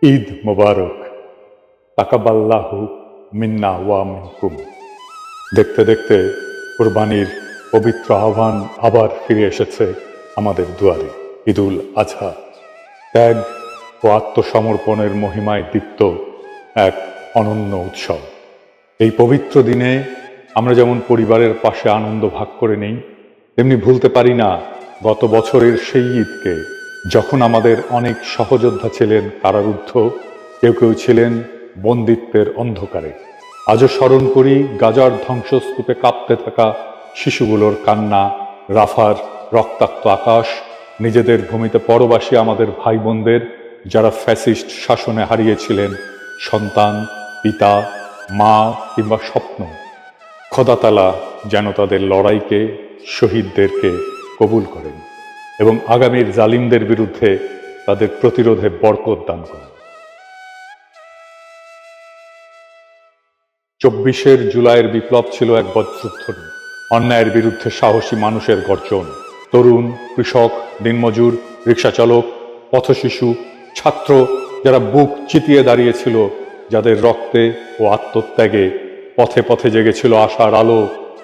ঈদ মোবারক, তাকাব্বাল্লাহু মিন্না ওয়া মিনকুম। দেখতে দেখতে কুরবানির পবিত্র আহ্বান আবার ফিরে এসেছে আমাদের দুয়ারে। ঈদুল আজহা ত্যাগ ও আত্মসমর্পণের মহিমায় দীপ্ত এক অনন্য উৎসব। এই পবিত্র দিনে আমরা যেমন পরিবারের পাশে আনন্দ ভাগ করে নেই, তেমনি ভুলতে পারি না গত বছরের সেই ঈদকে, যখন আমাদের অনেক সহযোদ্ধা ছিলেন কারারুদ্ধ, কেউ কেউ ছিলেন বন্দিত্বের অন্ধকারে। আজও স্মরণ করি গাজার ধ্বংসস্তূপে কাঁপতে থাকা শিশুগুলোর কান্না, রাফার রক্তাক্ত আকাশ, নিজেদের ভূমিতে পরবাসী আমাদের ভাই বোনদের যারা ফ্যাসিস্ট শাসনে হারিয়েছিলেন সন্তান, পিতা, মা কিংবা স্বপ্ন। খোদা তাআলা যেন তাদের লড়াইকে, শহীদদেরকে কবুল করেন এবং আগামীর জালিমদের বিরুদ্ধে তাদের প্রতিরোধে বরকত দান করেন। ২৪ জুলাইয়ের বিপ্লব ছিল এক বজ্রধ্বনি, অন্যায়ের বিরুদ্ধে সাহসী মানুষের গর্জন। তরুণ, কৃষক, দিনমজুর, রিকশাচালক, পথশিশু, ছাত্র যারা বুক চিতিয়ে দাঁড়িয়েছিল, যাদের রক্তে ও আত্মত্যাগে পথে পথে জেগেছিল আশার আলো,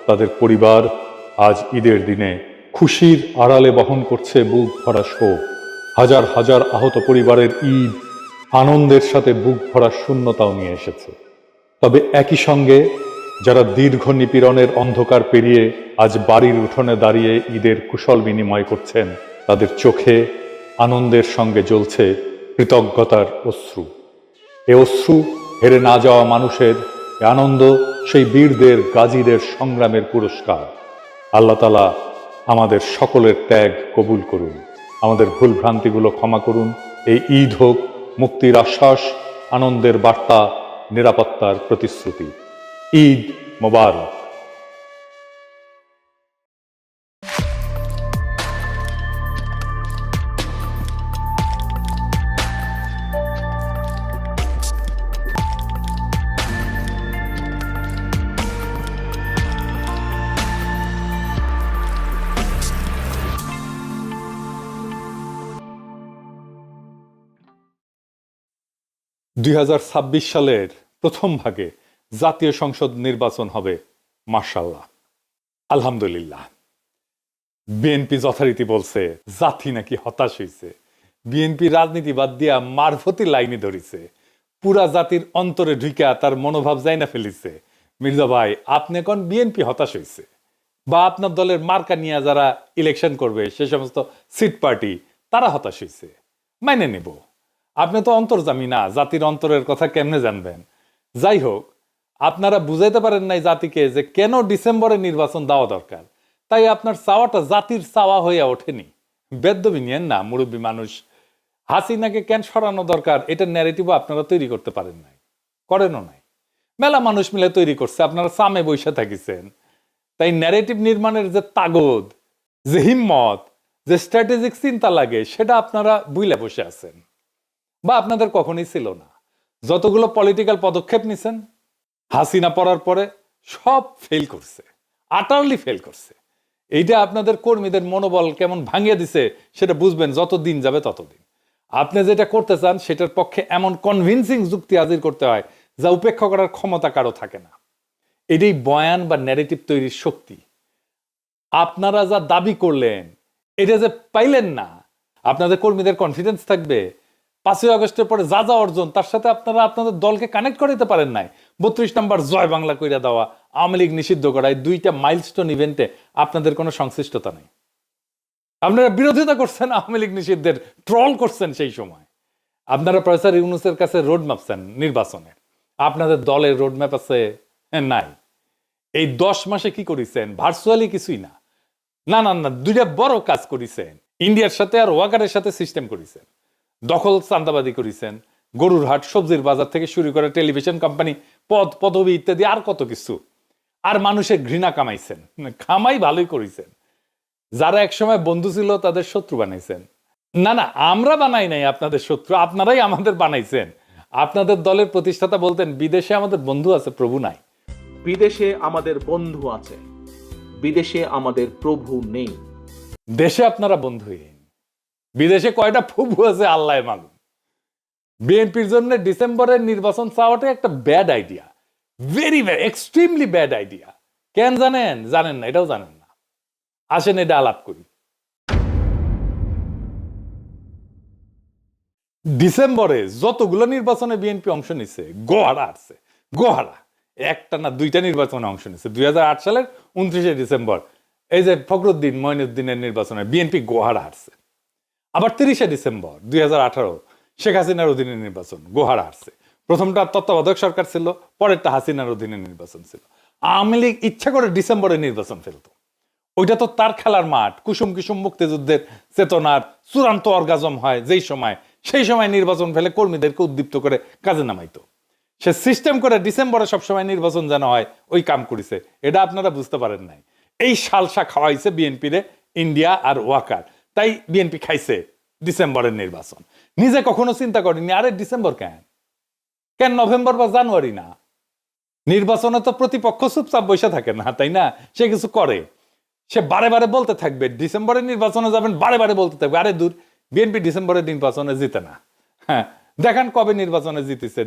তাদের পরিবার আজ ঈদের দিনে খুশির আড়ালে বহন করছে বুক ভরা শোক। হাজার হাজার আহত পরিবারের ঈদ আনন্দের সাথে বুক ভরা শূন্যতাও নিয়ে এসেছে। তবে একই সঙ্গে যারা দীর্ঘ নিপীড়নের অন্ধকার পেরিয়ে আজ বাড়ির উঠোনে দাঁড়িয়ে ঈদের কুশল বিনিময় করছেন, তাদের চোখে আনন্দের সঙ্গে জ্বলছে কৃতজ্ঞতার অশ্রু। এ অশ্রু হেরে না যাওয়া মানুষের, এ আনন্দ সেই বীরদের, গাজীদের সংগ্রামের পুরস্কার। আল্লাহ তাআলা আমাদের সকলের ত্যাগ কবুল করুন, আমাদের ভুল ভ্রান্তিগুলো ক্ষমা করুন। এই ঈদ হোক মুক্তির আশ্বাস, আনন্দের বার্তা, নিরাপত্তার প্রতিশ্রুতি। ঈদ মোবারক। ২০২৬ সালের প্রথম ভাগে জাতীয় সংসদ নির্বাচন হবে মাশাআল্লাহ, আলহামদুলিল্লাহ। বিএনপি যথারীতি বলছে জাতি নাকি হতাশ হয়েছে। বিএনপি রাজনীতি বাদ দিয়া মারফতি লাইনে ধরিছে, পুরা জাতির অন্তরে ঢুকা তার মনোভাব যাই না ফেলিছে। মির্জা ভাই, আপনি কোন বিএনপি হতাশ হয়েছে, বা আপনার দলের মার্কা নিয়ে যারা ইলেকশন করবে সে সমস্ত সিট পার্টি তারা হতাশ হয়েছে, মাইনে নেব। আপনি তো অন্তর্জামী না, জাতির অন্তরের কথা কেমনে জানবেন? যাই হোক, আপনারা বুঝাইতে পারেন নাই জাতিকে যে কেন ডিসেম্বরে নির্বাচন দেওয়া দরকার, তাই আপনার চাওয়াটা জাতির চাওয়া হইয়া ওঠেনি। বেদ্যবি নিয়েন না, মুরব্বী মানুষ। হাসিনাকে কেন সরানো দরকার এটা ন্যারেটিভও আপনারা তৈরি করতে পারেন নাই, করেনও নাই। মেলা মানুষ মিলে তৈরি করছে, আপনারা সামে বৈশা থাকিছেন। তাই ন্যারেটিভ নির্মাণের যে তাগদ, যে হিম্মত, যে স্ট্র্যাটেজিক চিন্তা লাগে, সেটা আপনারা বুইলা বসে আছেন, বা আপনাদের কখনই ছিল না। যতগুলো পলিটিক্যাল পদক্ষেপ নিছেন হাসিনা পড়ার পরে সব ফেল করছে, আটারলি ফেল করছে। এইটা আপনাদের কর্মীদের মনোবল কেমন ভাঙিয়ে দিছে সেটা বুঝবেন যত দিন যাবে ততদিন। আপনি যেটা করতে চান সেটার পক্ষে এমন কনভিন্সিং যুক্তি হাজির করতে হয় যা উপেক্ষা করার ক্ষমতা কারো থাকে না। এটাই বয়ান বা ন্যারেটিভ তৈরির শক্তি। আপনারা যা দাবি করলেন এটা যে পাইলেন না, আপনাদের কর্মীদের কনফিডেন্স থাকবে ৫ই আগস্টের পরে যা যা অর্জন তার সাথে আপনারা আপনাদের দলকে কানেক্ট করাইতে পারেন নাই। ৩২ নম্বর জয় বাংলা কইরা দেওয়া, আওয়ামী লীগ নিষিদ্ধ করা, এই দুইটা মাইলস্টোন ইভেন্টে আপনাদের কোনো সংশ্লিষ্টতা নেই। আপনারা বিরোধিতা করছেন আওয়ামী লীগ নিষিদ্ধের, ট্রল করছেন সেই সময়। আপনারা প্রফেসর ইউনূসের কাছে রোড ম্যাপ চান নির্বাচনে, আপনাদের দলের রোড ম্যাপ আছে নাই। এই ১০ মাসে কি করেছেন? ভার্চুয়ালি কিছুই না। না না না, দুইটা বড় কাজ করেছেন। ইন্ডিয়ার সাথে আর ওয়াকারের সাথে সিস্টেম করেছেন, দখল চাঁদাবাদি করেছেন, গরুর হাট, সবজির বাজার থেকে শুরু করে টেলিভিশন কোম্পানি, পদ পদবি ইত্যাদি আর কত কিছু। আর মানুষের ঘৃণা কামাইছেন, কামাই ভালোই করেছেন। যারা একসময় বন্ধু ছিল তাদের শত্রু বানাইছেন। না না, আমরা বানাই নাই আপনাদের শত্রু, আপনারাই আমাদের বানাইছেন। আপনাদের দলের প্রতিষ্ঠাতা বলতেন বিদেশে আমাদের বন্ধু আছে, প্রভু নাই। বিদেশে আমাদের বন্ধু আছে, বিদেশে আমাদের প্রভু নেই। দেশে আপনারা বন্ধুহীন, বিদেশে কয়টা প্রভু আছে আল্লাহ মালুম। বিএনপির জন্য ডিসেম্বরের নির্বাচন চাওয়াটা একটা bad idea, very very extremely bad idea. কেন জানেন? জানেন না, এটাও জানেন না। আসেন এটা আলাপ করি। ডিসেম্বরে যতগুলো নির্বাচনে বিএনপি অংশ নিচ্ছে, গোহারা আসছে, গোহারা একটা না দুইটা নির্বাচনে অংশ নিচ্ছে। 2008 সালের 29শে ডিসেম্বর এই যে ফখরুদ্দিন মঈনুদ্দিনের নির্বাচনে বিএনপি গোহারা হারছে। আবার 30শে ডিসেম্বর 2018 শেখ হাসিনার অধীনে নির্বাচন, গোহারা হারছে। প্রথমটা তত্ত্বাবধায়ক সরকার ছিল, পরেরটা হাসিনার অধীনে নির্বাচন ছিল। আওয়ামী লীগ ইচ্ছা করে ডিসেম্বরে নির্বাচন ফেলতো। ওইটা তো তার খেলার মাঠ, কুসুম কুসুম মুক্তিযুদ্ধের চেতনার চূড়ান্ত অর্গাজম হয় যেই সময়, সেই সময় নির্বাচন ফেলে কর্মীদেরকে উদ্দীপ্ত করে কাজে নামাইতো। সে সিস্টেম করে ডিসেম্বরে সবসময় নির্বাচন যেন হয় ওই কাম করেছে। এটা আপনারা বুঝতে পারেন নাই। এই সালসা খাওয়াইছে বিএনপিরে ইন্ডিয়া আর ওয়াকার, তাই বিএনপি খাইছে ডিসেম্বরের নির্বাচন। নিজে কখনো চিন্তা করেনি আরে ডিসেম্বর কেন, কেন নভেম্বর বা জানুয়ারি না? নির্বাচনে তো প্রতিপক্ষ চুপচাপ বসে থাকে না, তাই না? সে কিছু করে, সে বারে বারে বলতে থাকবে ডিসেম্বরের নির্বাচনে যাবেন, বারে বারে বলতে থাকবে আরে দূর, বিএনপি ডিসেম্বরের নির্বাচনে জিতে না। হ্যাঁ, দেখেন কবে নির্বাচনে জিতেছে,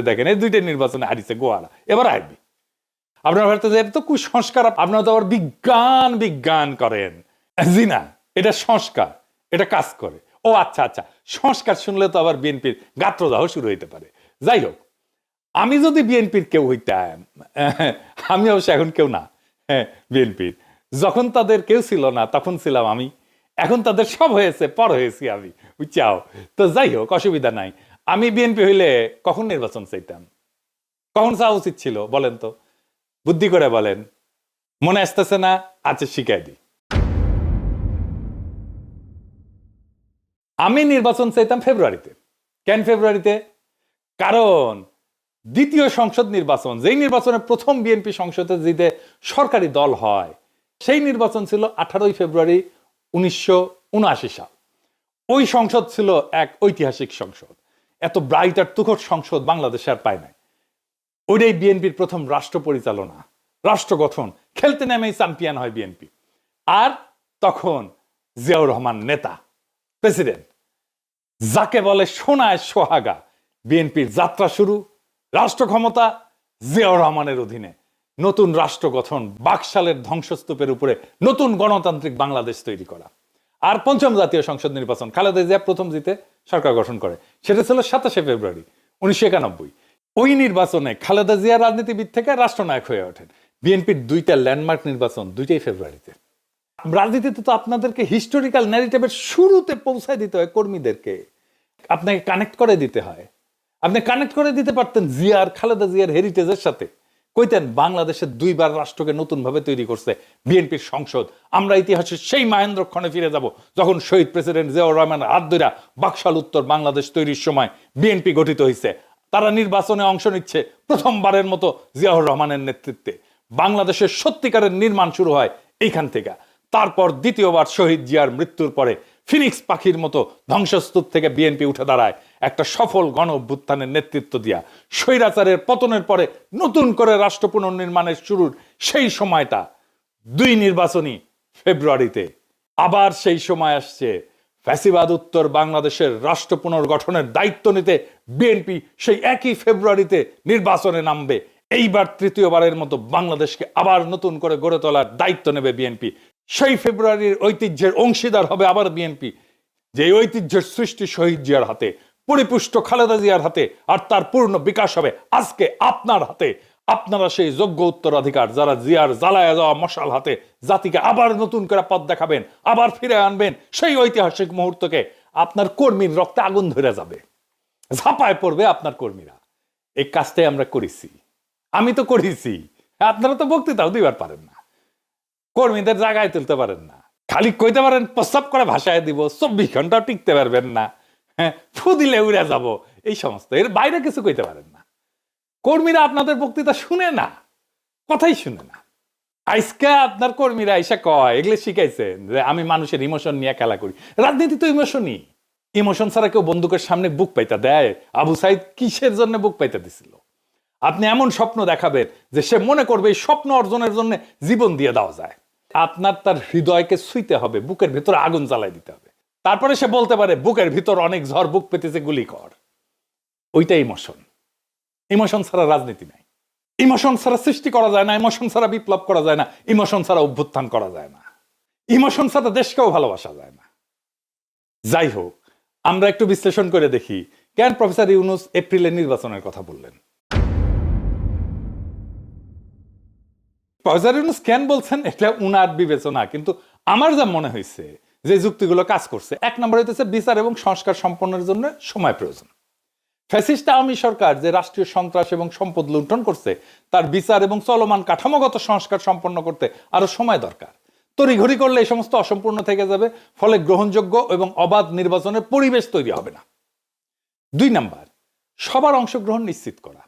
দেখেন এই দুইটা নির্বাচনে হারিয়েছে গোয়ারা, এবার হারবি। আপনার ভারতে যে তো কুসংস্কার, আপনারা তো আবার বিজ্ঞান বিজ্ঞান করেন। জি না, এটা সংস্কার, এটা কাজ করে। ও আচ্ছা আচ্ছা, সংস্কার শুনলে তো আবার বিএনপির গাত্রদাহ শুরু হইতে পারে। যাই হোক, আমি যদি বিএনপির কেউ হইতাম, আমি অবশ্য এখন কেউ না, হ্যাঁ বিএনপির যখন তাদের কেউ ছিল না তখন ছিলাম আমি, এখন তাদের সব হয়েছে, পর হয়েছি আমি, বুঝছাও? তো যাই হোক, অসুবিধা নাই। আমি বিএনপি হইলে কখন নির্বাচন চাইতাম, কখন চাওয়া উচিত ছিল বলেন তো? বুদ্ধি করে বলেন, মনে আসতেছে না? আচ্ছা শিখাই দিই। আমি নির্বাচন চাইতাম ফেব্রুয়ারিতে। কেন ফেব্রুয়ারিতে? কারণ দ্বিতীয় সংসদ নির্বাচন, যেই নির্বাচনে প্রথম বিএনপি সংসদে জিতে সরকারি দল হয়, সেই নির্বাচন ছিল 18 ফেব্রুয়ারি 1979 সাল। ওই সংসদ ছিল এক ঐতিহাসিক সংসদ। এত ব্রাইট আর তুখর সংসদ বাংলাদেশে আর পায় নাই। ওইটাই বিএনপির প্রথম রাষ্ট্র পরিচালনা, রাষ্ট্র গঠন, খেলতে নেমেই চ্যাম্পিয়ন হয় বিএনপি। আর তখন জিয়াউর রহমান নেতা, প্রেসিডেন্ট, যাকে বলে সোনায় সোহাগা। বিএনপির যাত্রা শুরু, রাষ্ট্র ক্ষমতা জিয়াউর রহমানের অধীনে, নতুন রাষ্ট্র গঠন, বাকশালের ধ্বংসস্তূপের উপরে নতুন গণতান্ত্রিক বাংলাদেশ তৈরি করা। আর পঞ্চম জাতীয় সংসদ নির্বাচন, খালেদা জিয়া প্রথম জিতে সরকার গঠন করে, সেটা ছিল 27 ফেব্রুয়ারি 1991। ওই নির্বাচনে খালেদা জিয়া রাজনীতিবিদ থেকে রাষ্ট্রনায়ক হয়ে ওঠেন। বিএনপির দুইটা ল্যান্ডমার্ক নির্বাচন, দুইটাই ফেব্রুয়ারিতে। রাজনীতিতে তো আপনাদেরকে হিস্টোরিক্যাল ন্যারেটিভের শুরুতে পৌঁছায় দিতে হয় কর্মীদেরকে, আপনাকে কানেক্ট করে দিতে হয়। আপনি কানেক্ট করে দিতে পারতেন জিয়ার, খালেদা জিয়ার হেরিটেজের সাথে, কইতেন বাংলাদেশের দুইবার রাষ্ট্রকে নতুন ভাবে তৈরি করছে বিএনপির সংসদ। আমরা ইতিহাসের সেই মহেন্দ্রক্ষণে ফিরে যাব যখন শহীদ প্রেসিডেন্ট জিয়াউর রহমান হাত ধইরা বাকশাল উত্তর বাংলাদেশ তৈরির সময় বিএনপি গঠিত হয়েছে। তারা নির্বাচনে অংশ নিচ্ছে প্রথমবারের মতো জিয়াউর রহমানের নেতৃত্বে। বাংলাদেশের সত্যিকারের নির্মাণ শুরু হয় এইখান থেকে। তারপর দ্বিতীয়বার শহীদ জিয়ার মৃত্যুর পরে ফিনিক্স পাখির মতো ধ্বংসস্তূপ থেকে বিএনপি উঠে দাঁড়ায় একটা সফল গণ অভ্যুত্থানের নেতৃত্ব দিয়া। স্বৈরাচারের পতনের পরে নতুন করে রাষ্ট্র পুনর্নির্মাণের শুরুর সেই সময়টা, দুই নির্বাচনী ফেব্রুয়ারিতে। আবার সেই সময় আসছে ফ্যাসিবাদ উত্তর বাংলাদেশের রাষ্ট্র পুনর্গঠনের দায়িত্ব নিতে বিএনপি সেই একই ফেব্রুয়ারিতে নির্বাচনে নামবে। এইবার তৃতীয়বারের মতো বাংলাদেশকে আবার নতুন করে গড়ে তোলার দায়িত্ব নেবে বিএনপি। সেই ফেব্রুয়ারির ঐতিহ্যের অংশীদার হবে আবার বিএনপি, যে ঐতিহ্যের সৃষ্টি শহীদ জিয়ার হাতে, পরিপুষ্ট খালেদা জিয়ার হাতে, আর তার পূর্ণ বিকাশ হবে আজকে আপনার হাতে। আপনারা সেই যোগ্য উত্তরাধিকার, যারা জিয়ার জ্বালায় যাওয়া মশাল হাতে জাতিকে আবার নতুন করে পথ দেখাবেন, আবার ফিরে আনবেন সেই ঐতিহাসিক মুহূর্তকে। আপনার কর্মীর রক্তে আগুন ধরে যাবে, ঝাঁপায় পড়বে আপনার কর্মীরা। এই কাজটাই আমরা করেছি, আমি তো করেছি। আপনারা তো বক্তৃতাও দিবার পারেন না, কর্মীদের জায়গায় তুলতে পারেন না, খালি কইতে পারেন প্রস্তাব করে ভাষায় দিব, 24 ঘন্টাও টিকতে পারবেন না, হ্যাঁ ফু দিলে উড়ে যাব, এই সমস্ত, এর বাইরে কিছু কইতে পারেন না। কর্মীরা আপনাদের বক্তৃতা শুনে না, কথাই শুনে না। আজকে আপনার কর্মীরা এসে কয়, এগুলো শিখাইছেন যে আমি মানুষের ইমোশন নিয়ে খেলা করি। রাজনীতি তো ইমোশনই, ইমোশন ছাড়া কেউ বন্দুকের সামনে বুক পাইতে দেয়? আবু সাইদ কিসের জন্য বুক পাইতে দিছিল? আপনি এমন স্বপ্ন দেখাবেন যে সে মনে করবে এই স্বপ্ন অর্জনের জন্য জীবন দিয়ে দেওয়া যায়। আপনার তার হৃদয়কে ছুঁইতে হবে, বুকের ভিতরে আগুন জ্বালাই দিতে হবে, তারপরে সে বলতে পারে বুকের ভিতর অনেক ঝড়, বুক পেতেছে, গুলি কর। ওইটা ইমোশন। ইমোশন ছাড়া রাজনীতি নাই, ইমোশন ছাড়া সৃষ্টি করা যায় না, ইমোশন ছাড়া বিপ্লব করা যায় না, ইমোশন ছাড়া অভ্যুত্থান করা যায় না, ইমোশন ছাড়া দেশকেও ভালোবাসা যায় না। যাই হোক, আমরা একটু বিশ্লেষণ করে দেখি কেন প্রফেসর ইউনূস এপ্রিলে নির্বাচনের কথা বললেন। প্রফেসর ইউনূস কেন বলছেন এটা উনার বিবেচনা, কিন্তু আমার যা মনে হয়েছে যে যুক্তিগুলো কাজ করছে, এক নম্বর হইতেছে বিচার এবং সংস্কার সম্পন্নের জন্য সময় প্রয়োজন। ফ্যাসিস্ট আওয়ামী সরকার যে রাষ্ট্রীয় সন্ত্রাস এবং সম্পদ লুণ্ঠন করছে, তার বিচার এবং চলমান কাঠামোগত সংস্কার সম্পন্ন করতে আরো সময় দরকার। তড়িঘড়ি করলে এই সমস্ত অসম্পূর্ণ থেকে যাবে, ফলে গ্রহণযোগ্য এবং অবাধ নির্বাচনের পরিবেশ তৈরি হবে না। 2 নাম্বার, সবার অংশগ্রহণ নিশ্চিত করা।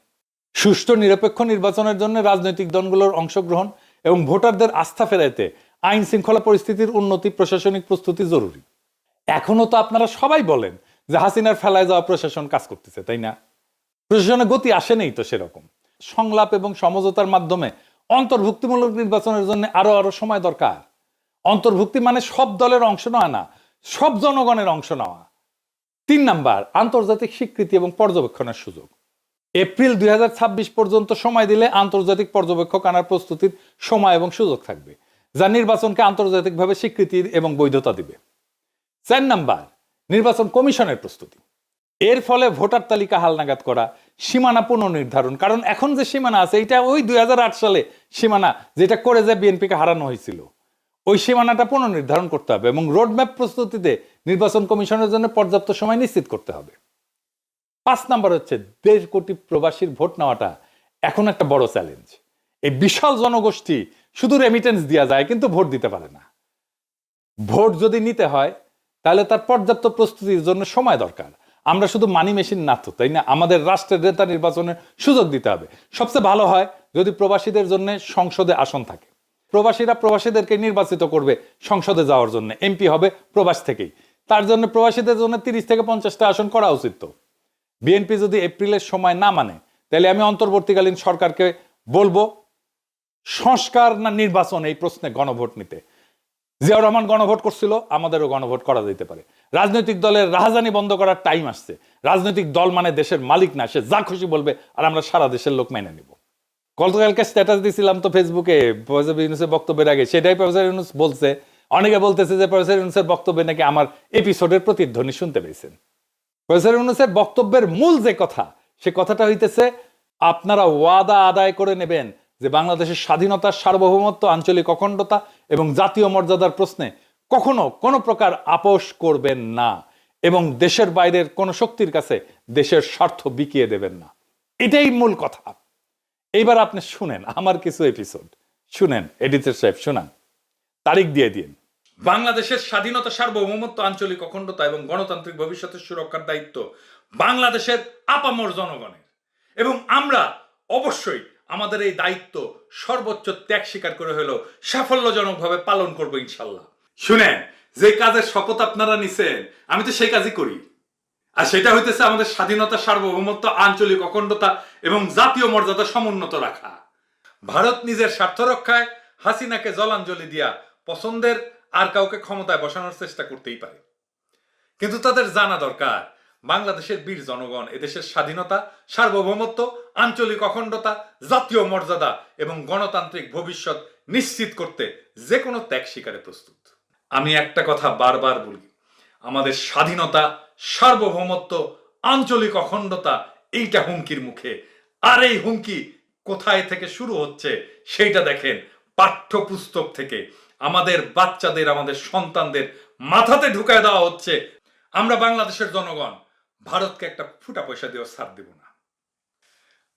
সুষ্ঠু নিরপেক্ষ নির্বাচনের জন্য রাজনৈতিক দলগুলোর অংশগ্রহণ এবং ভোটারদের আস্থা ফেরাইতে আইন শৃঙ্খলা পরিস্থিতির উন্নতি, প্রশাসনিক প্রস্তুতি জরুরি। এখনো তো আপনারা সবাই বলেন যে হাসিনার ফেলায় যাওয়া প্রশাসন কাজ করতেছে, তাই না? প্রশাসনের গতি আসেনি তো সেরকম। সংলাপ এবং সমঝোতার মাধ্যমে অন্তর্ভুক্তিমূলক নির্বাচনের জন্য আরো সময় দরকার। অন্তর্ভুক্তি মানে সব দলের অংশ নেওয়া না, সব জনগণের অংশ নেওয়া। 3 নাম্বার, আন্তর্জাতিক স্বীকৃতি এবং পর্যবেক্ষণের সুযোগ। এপ্রিল 2026 পর্যন্ত সময় দিলে আন্তর্জাতিক পর্যবেক্ষক আনার প্রস্তুতির সময় এবং সুযোগ থাকবে, যা নির্বাচনকে আন্তর্জাতিকভাবে স্বীকৃতির এবং বৈধতা দিবে। 4 নাম্বার, নির্বাচন কমিশনের প্রস্তুতি। এর ফলে ভোটার তালিকা হালনাগাদ করা, সীমানা পুনর্নির্ধারণ। কারণ এখন যে সীমানা আছে এটা ওই 2008 সালে সীমানা, যেটা করে যে বিএনপিকে হারানো হয়েছিল, ওই সীমানাটা পুনর্নির্ধারণ করতে হবে এবং রোডম্যাপ প্রস্তুতিতে নির্বাচন কমিশনের জন্য পর্যাপ্ত সময় নিশ্চিত করতে হবে। 5 নাম্বার হচ্ছে 1.5 কোটি প্রবাসীর ভোট নেওয়াটা এখন একটা বড় চ্যালেঞ্জ। এই বিশাল জনগোষ্ঠী শুধু রেমিটেন্স দেওয়া যায় কিন্তু ভোট দিতে পারে না। ভোট যদি নিতে হয় তাহলে তার পর্যাপ্ত প্রস্তুতির জন্য সময় দরকার। আমরা শুধু মানি মেশিন না তো, তাই না? আমাদের রাষ্ট্রের নেতা নির্বাচনের সুযোগ দিতে হবে। সবচেয়ে ভালো হয় যদি প্রবাসীদের জন্য সংসদে আসন থাকে। প্রবাসীরা প্রবাসীদেরকে নির্বাচিত করবে সংসদে যাওয়ার জন্য, এমপি হবে প্রবাস থেকেই। তার জন্য প্রবাসীদের জন্য 30 থেকে 50টা আসন করা উচিত। তো বিএনপি যদি এপ্রিলের সময় না মানে, তাহলে আমি অন্তর্বর্তীকালীন সরকারকে বলবো সংস্কার না নির্বাচন এই প্রশ্নে গণভোট নিতে। জিয়াউর রহমান গণভোট করছিল, আমাদেরও গণভোট করা যেতে পারে। রাজনৈতিক দলের রাহাজানি বন্ধ করার টাইম আসছে। রাজনৈতিক দল মানে দেশের মালিক না, সে যা খুশি বলবে আর আমরা সারা দেশের লোক মেনে নিব। গতকালকে স্ট্যাটাস দিয়েছিলাম তো ফেসবুকে প্রফেসর ইউনূসের বক্তব্যের আগে, সেটাই প্রফেসর ইউনূস বলছে। অনেকে বলতেছে যে প্রফেসর ইউনূসের বক্তব্যে নাকি আমার এপিসোডের প্রতিধ্বনি শুনতে পেয়েছেন। প্রফেসর ইউনূসের বক্তব্যের মূল যে কথা, সে কথাটা হইতেছে আপনারা ওয়াদা আদায় করে নেবেন যে বাংলাদেশের স্বাধীনতা, সার্বভৌমত্ব, আঞ্চলিক অখণ্ডতা এবং জাতীয় মর্যাদার প্রশ্নে কখনো কোনো প্রকার আপোষ করবেন না এবং দেশের বাইরের কোনো শক্তির কাছে দেশের স্বার্থ বিকিয়ে দেবেন না। এটাই মূল কথা। এইবার আপনি শুনেন আমার কিছু এপিসোড, শুনেন এডিটর সাহেব, শোনান, তারিখ দিয়ে দিন। বাংলাদেশের স্বাধীনতা, সার্বভৌমত্ব, আঞ্চলিক অখণ্ডতা এবং গণতান্ত্রিক ভবিষ্যতের সুরক্ষার দায়িত্ব বাংলাদেশের আপামর জনগণের, এবং আমরা অবশ্যই আমাদের এই দায়িত্ব সর্বোচ্চ ত্যাগ স্বীকার করে হলেও সাফল্যজনকভাবে পালন করবো ইনশাল্লাহ। শুনেন, যে কাজের শপথ আপনারা নিছেন আমি তো সেই কাজই করি, আর সেটা হইতেছে আমাদের স্বাধীনতা, সার্বভৌমত্ব, আঞ্চলিক অখণ্ডতা এবং জাতীয় মর্যাদা সমুন্নত রাখা। ভারত নিজের স্বার্থ রক্ষায় হাসিনাকে জলাঞ্জলি দিয়া পছন্দের আর কাউকে ক্ষমতায় বসানোর চেষ্টা করতেই পারে, কিন্তু তাদের জানা দরকার বাংলাদেশের বীর জনগণ এদেশের স্বাধীনতা, সার্বভৌমত্ব, আঞ্চলিক অখণ্ডতা, জাতীয় মর্যাদা এবং গণতান্ত্রিক ভবিষ্যৎ নিশ্চিত করতে যে কোনো ত্যাগ স্বীকারে প্রস্তুত। আমি একটা কথা বারবার বলি, আমাদের স্বাধীনতা, সার্বভৌমত্ব, আঞ্চলিক অখণ্ডতা এইটা হুমকির মুখে। আর এই হুমকি কোথায় থেকে শুরু হচ্ছে সেইটা দেখেন পাঠ্যপুস্তক থেকে। আমাদের বাচ্চাদের, আমাদের সন্তানদের মাথাতে ঢুকায় দেওয়া হচ্ছে আমরা বাংলাদেশের জনগণ ভারতকে একটা ফুটা পয়সা দিয়েও ছাড় দেব না।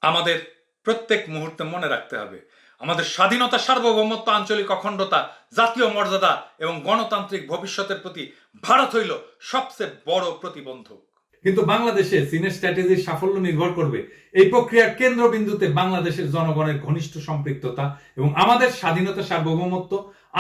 আমাদের প্রত্যেক মুহূর্তে মনে রাখতে হবে আমাদের স্বাধীনতা, সার্বভৌমত্ব, আঞ্চলিক অখণ্ডতা, জাতীয় মর্যাদা এবং গণতান্ত্রিক ভবিষ্যতের প্রতি ভারত হইল সবচেয়ে বড় প্রতিবন্ধক। কিন্তু বাংলাদেশে চীনের স্ট্র্যাটেজির সাফল্য নির্ভর করবে এই প্রক্রিয়ার কেন্দ্রবিন্দুতে বাংলাদেশের জনগণের ঘনিষ্ঠ সম্পৃক্ততা এবং আমাদের স্বাধীনতা, সার্বভৌমত্ব,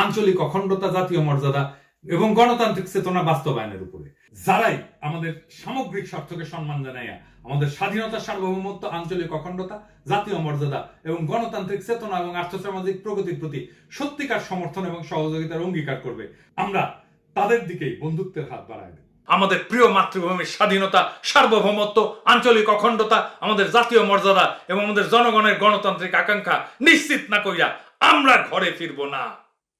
আঞ্চলিক অখণ্ডতা, জাতীয় মর্যাদা এবং গণতান্ত্রিক চেতনা বাস্তবায়নের উপরে। যারাই আমাদের সামগ্রিক স্বার্থকে সম্মান জানাইয়া আমাদের স্বাধীনতা, সার্বভৌমত্ব, আঞ্চলিক অখণ্ডতা, জাতীয় মর্যাদা এবং গণতান্ত্রিক চেতনা এবং আর্থসামাজিক প্রগতির প্রতি সত্যিকার সমর্থন এবং সহযোগিতার অঙ্গীকার করবে, আমরা তাদের দিকেই বন্ধুত্বের হাত বাড়ায় দেব। আমাদের প্রিয় মাতৃভূমির স্বাধীনতা, সার্বভৌমত্ব, আঞ্চলিক অখণ্ডতা, আমাদের জাতীয় মর্যাদা এবং আমাদের জনগণের গণতান্ত্রিক আকাঙ্ক্ষা নিশ্চিত না কইরা আমরা ঘরে ফিরবো না।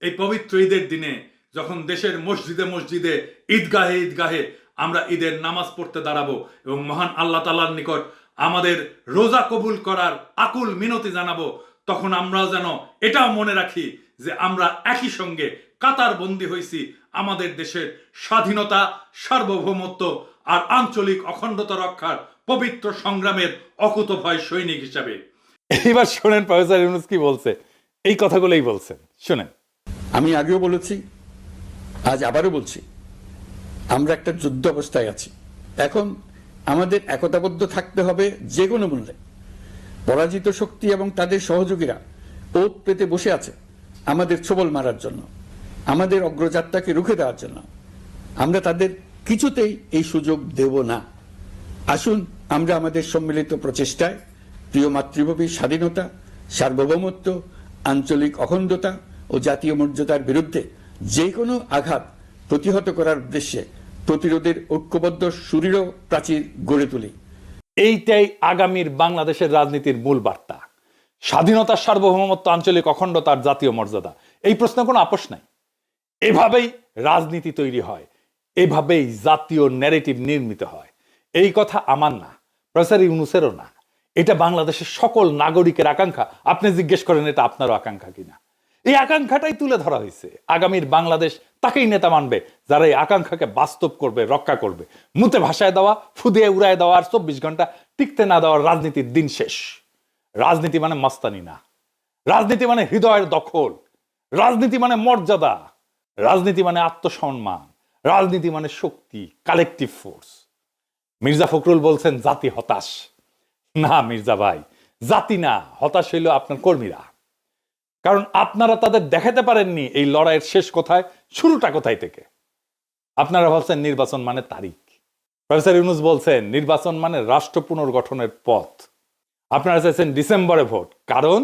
এই পবিত্র ঈদের দিনে যখন দেশের মসজিদে মসজিদে, ঈদগাহে ঈদগাহে আমরা ঈদের নামাজ পড়তে দাঁড়াবো এবং মহান আল্লাহ তাআলার নিকট আমাদের রোজা কবুল করার আকুল মিনতি জানাবো, তখন আমরা যেন এটাও মনে রাখি যে আমরা একই সঙ্গে কাতার বন্দী হয়েছি আমাদের দেশের স্বাধীনতা, সার্বভৌমত্ব আর আঞ্চলিক অখণ্ডতা রক্ষার পবিত্র সংগ্রামের অকুতভয় সৈনিক হিসাবে। এইবার শোনেন প্রফেসর ইউনূস কি বলছে, এই কথাগুলোই বলছেন, শুনেন। আমি আগেও বলেছি, আজ আবারও বলছি, আমরা একটা যুদ্ধ অবস্থায় আছি। এখন আমাদের একতাবদ্ধ থাকতে হবে যে কোনো মূল্যে। পরাজিত শক্তি এবং তাদের সহযোগীরা ওত পেতে বসে আছে আমাদের ছোবল মারার জন্য, আমাদের অগ্রযাত্রাকে রুখে দেওয়ার জন্য। আমরা তাদের কিছুতেই এই সুযোগ দেব না। আসুন আমরা আমাদের সম্মিলিত প্রচেষ্টায় প্রিয় মাতৃভূমির স্বাধীনতা, সার্বভৌমত্ব, আঞ্চলিক অখণ্ডতা ও জাতীয় মর্যাদার বিরুদ্ধে যে কোনো আঘাত প্রতিহত করার উদ্দেশ্যে প্রতিরোধের ঐক্যবদ্ধ সুদৃঢ় প্রাচীর গড়ে তুলি। এইটাই আগামীর বাংলাদেশের রাজনীতির মূল বার্তা। স্বাধীনতা, সার্বভৌমত্ব, আঞ্চলিক অখণ্ডতা আর জাতীয় মর্যাদা, এই প্রশ্নে কোনো আপোষ নাই। এভাবেই রাজনীতি তৈরি হয়, এভাবেই জাতীয় ন্যারেটিভ নির্মিত হয়। এই কথা আমার না, প্রফেসর ইউনূসেরও না, এটা বাংলাদেশের সকল নাগরিকের আকাঙ্ক্ষা। আপনি জিজ্ঞেস করেন এটা আপনারও আকাঙ্ক্ষা কিনা। এই আকাঙ্ক্ষাটাই তুলে ধরা হয়েছে। আগামীর বাংলাদেশ তাকেই নেতা মানবে যারা এই আকাঙ্ক্ষাকে বাস্তব করবে, রক্ষা করবে। মুতে ভাষায় দেওয়া, ফুদিয়ে উড়ায় দেওয়া আর 24 ঘন্টা টিকতে না দেওয়ার রাজনীতির দিন শেষ। রাজনীতি মানে মাস্তানি না, রাজনীতি মানে হৃদয়ের দখল, রাজনীতি মানে মর্যাদা, রাজনীতি মানে আত্মসম্মান, রাজনীতি মানে শক্তি, কালেকটিভ ফোর্স। মির্জা ফখরুল বলছেন জাতি হতাশ। না মির্জা ভাই, জাতি না, হতাশ হইল আপনার কর্মীরা। কারণ আপনারা তাদের দেখাতে পারেননি এই লড়াইয়ের শেষ কোথায়, শুরুটা কোথায় থেকে। আপনারা ভাবছেন নির্বাচন মানে তারিখ। প্রফেসর ইউনূস বলছেন নির্বাচন মানে রাষ্ট্র পুনর্গঠনের পথ। আপনারা চাইছেন ডিসেম্বরে ভোট। কারণ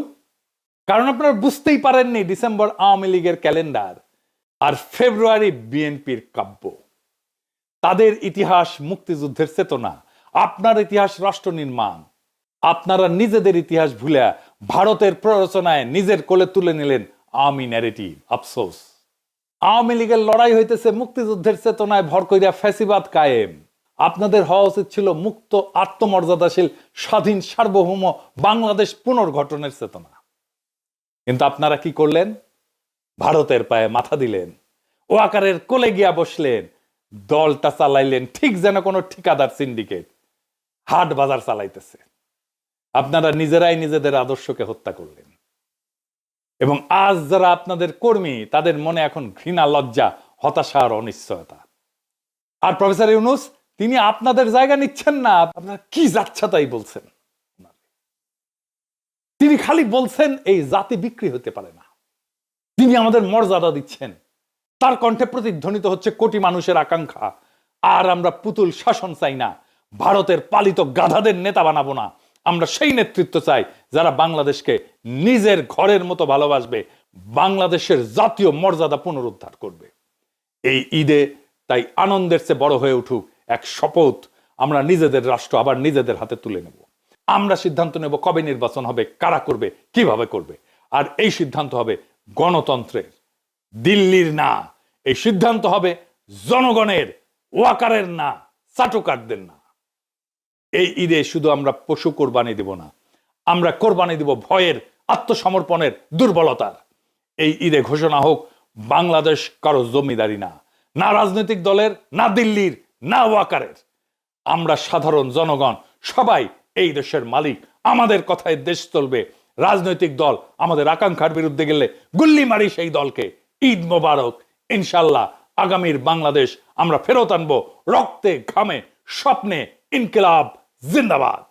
আপনারা বুঝতেই পারেননি ডিসেম্বর আওয়ামী লীগের ক্যালেন্ডার আর ফেব্রুয়ারি বিএনপির কাব্য। তাদের ইতিহাস মুক্তিযুদ্ধের চেতনা, আপনার ইতিহাস রাষ্ট্র নির্মাণ। আপনারা নিজেদের ইতিহাস ভুলে ভারতের প্ররোচনায় নিজের কোলে তুলে নিলেন আওয়ামী ন্যারেটিভ। আফসোস, আওয়ামী লীগের লড়াই হইতেছে মুক্তিযুদ্ধের চেতনায় ভর কইরা ফ্যাসিবাদ কায়েম। আপনাদের হওয়া উচিত ছিল মুক্ত, আত্মমর্যাদাশীল, স্বাধীন, সার্বভৌম বাংলাদেশ পুনর্গঠনের চেতনা। কিন্তু আপনারা কি করলেন? ভারতের পায়ে মাথা দিলেন, ওয়াকারের কোলে গিয়া বসলেন, দলটা চালাইলেন ঠিক যেন কোনো ঠিকাদার সিন্ডিকেট হাট বাজার চালাইতেছে। আপনারা নিজেরাই নিজেদের আদর্শকে হত্যা করলেন। এবং আজ যারা আপনাদের কর্মী, তাদের মনে এখন ঘৃণা, লজ্জা, হতাশা আর অনিশ্চয়তা। আর প্রফেসর ইউনূস তিনি আপনাদের জায়গা নিচ্ছেন না। আপনারা কি যাচ্ছা তাই বলছেন। তিনি খালি বলছেন এই জাতি বিক্রি হতে পারে না। তিনি আমাদের মর্যাদা দিচ্ছেন। তার কণ্ঠে প্রতিধ্বনিত হচ্ছে কোটি মানুষের আকাঙ্ক্ষা। আর আমরা পুতুল শাসন চাই না, ভারতের পালিত গাধাদের নেতা বানাবো না। আমরা সেই নেতৃত্ব চাই যারা বাংলাদেশকে নিজের ঘরের মতো ভালোবাসবে, বাংলাদেশের জাতীয় মর্যাদা পুনরুদ্ধার করবে। এই ঈদে তাই আনন্দের চেয়ে বড় হয়ে উঠুক এক শপথ, আমরা নিজেদের রাষ্ট্র আবার নিজেদের হাতে তুলে নেব। আমরা সিদ্ধান্ত নেব কবে নির্বাচন হবে, কারা করবে, কিভাবে করবে। আর এই সিদ্ধান্ত হবে গণতন্ত্রের, দিল্লির না। এই সিদ্ধান্ত হবে জনগণের, ওয়াকারের না, চাটুকারদের না। এই ঈদে শুধু আমরা পশু কোরবানি দিব না, আমরা কোরবানি দিব ভয়ের, আত্মসমর্পণের, দুর্বলতার। এই ঈদে ঘোষণা হোক বাংলাদেশ কারো জমিদারি না, না রাজনৈতিক দলের, না দিল্লির, না ওয়াকারের। আমরা সাধারণ জনগণ সবাই এই দেশের মালিক। আমাদের কথায় দেশ চলবে। রাজনৈতিক দল আমাদের আকাঙ্ক্ষার বিরুদ্ধে গেলে গুল্লি মারি সেই দলকে। ঈদ মোবারক। ইনশাল্লাহ আগামীর বাংলাদেশ আমরা ফেরত আনবো রক্তে, ঘামে, স্বপ্নে। ইনকিলাব জিন্দাবাদ।